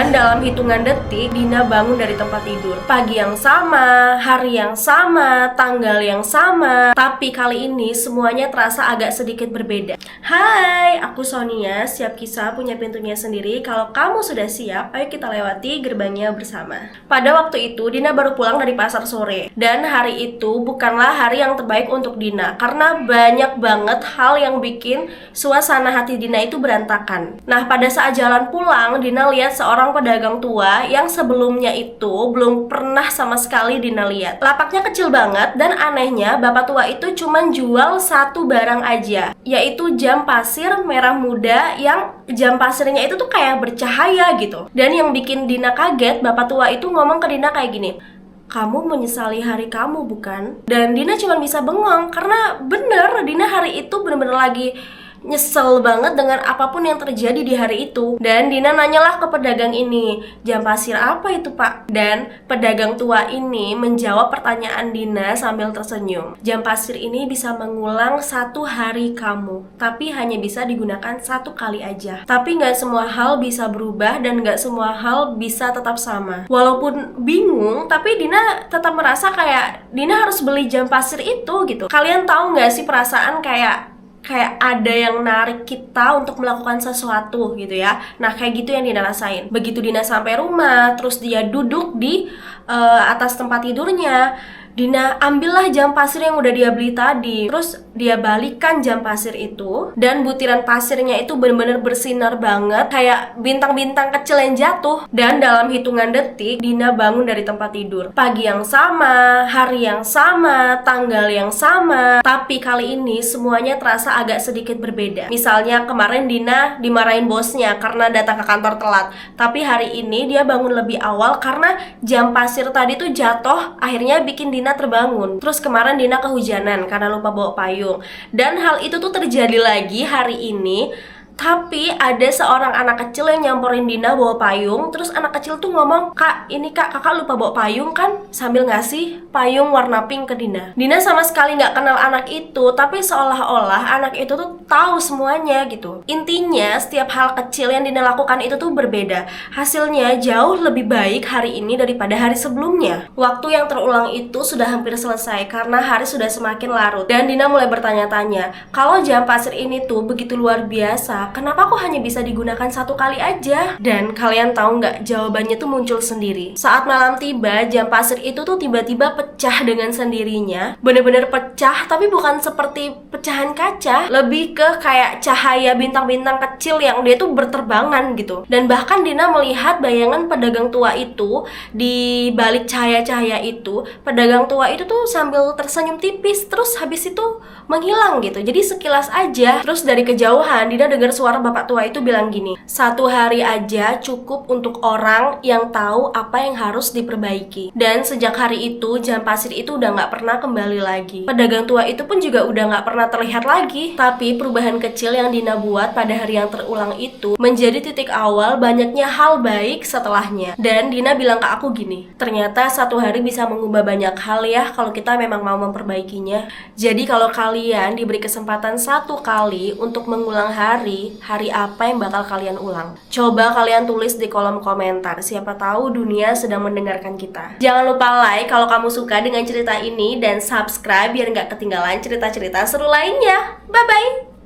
Dan dalam hitungan detik, Dina bangun dari tempat tidur. Pagi yang sama, hari yang sama, tanggal yang sama, tapi kali ini semuanya terasa agak sedikit berbeda. Hai, aku Sonia, siap kisah punya pintunya sendiri. Kalau kamu sudah siap, ayo kita lewati gerbangnya bersama. Pada waktu itu, Dina baru pulang dari pasar sore. Dan hari itu bukanlah hari yang terbaik untuk Dina, karena banyak banget hal yang bikin suasana hati Dina itu berantakan. Nah, pada saat jalan pulang, Dina lihat seorang pedagang tua yang sebelumnya itu belum pernah sama sekali Dina lihat. Lapaknya kecil banget dan anehnya bapak tua itu cuma jual satu barang aja, yaitu jam pasir merah muda yang jam pasirnya itu tuh kayak bercahaya gitu. Dan yang bikin Dina kaget, bapak tua itu ngomong ke Dina kayak gini, "Kamu menyesali hari kamu, bukan?" Dan Dina cuma bisa bengong karena bener, Dina hari itu bener-bener lagi nyesel banget dengan apapun yang terjadi di hari itu. Dan Dina nanyalah ke pedagang ini, "Jam pasir apa itu, Pak?" Dan pedagang tua ini menjawab pertanyaan Dina sambil tersenyum. "Jam pasir ini bisa mengulang satu hari kamu, tapi hanya bisa digunakan satu kali aja. Tapi nggak semua hal bisa berubah dan nggak semua hal bisa tetap sama." Walaupun bingung, tapi Dina tetap merasa kayak Dina harus beli jam pasir itu gitu. Kalian tahu nggak sih perasaan kayak ada yang narik kita untuk melakukan sesuatu gitu ya. Nah, kayak gitu yang Dina rasain. Begitu Dina sampai rumah, terus dia duduk di atas tempat tidurnya, Dina ambillah jam pasir yang udah dia beli tadi. Terus dia balikan jam pasir itu, dan butiran pasirnya itu benar-benar bersinar banget, kayak bintang-bintang kecil yang jatuh. Dan dalam hitungan detik, Dina bangun dari tempat tidur. Pagi yang sama, hari yang sama, tanggal yang sama, tapi kali ini semuanya terasa agak sedikit berbeda. Misalnya kemarin Dina dimarahin bosnya karena datang ke kantor telat, tapi hari ini dia bangun lebih awal karena jam pasir tadi tuh jatuh, akhirnya bikin Dina terbangun. Terus kemarin Dina kehujanan karena lupa bawa payung. Dan hal itu tuh terjadi lagi hari ini, tapi ada seorang anak kecil yang nyamperin Dina bawa payung. Terus anak kecil tuh ngomong, "Kak, ini kak, kakak lupa bawa payung kan?" Sambil ngasih payung warna pink ke Dina. Dina sama sekali nggak kenal anak itu, tapi seolah-olah anak itu tuh tahu semuanya gitu. Intinya setiap hal kecil yang Dina lakukan itu tuh berbeda. Hasilnya jauh lebih baik hari ini daripada hari sebelumnya. Waktu yang terulang itu sudah hampir selesai karena hari sudah semakin larut. Dan Dina mulai bertanya-tanya, kalau jam pasir ini tuh begitu luar biasa, kenapa kok hanya bisa digunakan satu kali aja? Dan kalian tahu nggak, jawabannya tuh muncul sendiri. Saat malam tiba, jam pasir itu tuh tiba-tiba pecah dengan sendirinya. Bener-bener pecah, tapi bukan seperti pecahan kaca, lebih ke kayak cahaya bintang-bintang kecil yang dia tuh berterbangan gitu. Dan bahkan Dina melihat bayangan pedagang tua itu di balik cahaya-cahaya itu. Pedagang tua itu tuh sambil tersenyum tipis, terus habis itu menghilang gitu. Jadi sekilas aja. Terus dari kejauhan Dina dengar suara bapak tua itu bilang gini, "Satu hari aja cukup untuk orang yang tahu apa yang harus diperbaiki." Dan sejak hari itu jam pasir itu udah nggak pernah kembali lagi. Pedagang tua itu pun juga udah nggak pernah terlihat lagi. Tapi perubahan kecil yang Dina buat pada hari yang terulang itu menjadi titik awal banyaknya hal baik setelahnya. Dan Dina bilang ke aku gini, "Ternyata satu hari bisa mengubah banyak hal ya kalau kita memang mau memperbaikinya." Jadi kalau kalian diberi kesempatan satu kali untuk mengulang hari apa yang bakal kalian ulang? Coba kalian tulis di kolom komentar, siapa tahu dunia sedang mendengarkan kita. Jangan lupa like kalau kamu suka dengan cerita ini, dan subscribe biar nggak ketinggalan cerita-cerita seru lainnya. Bye-bye!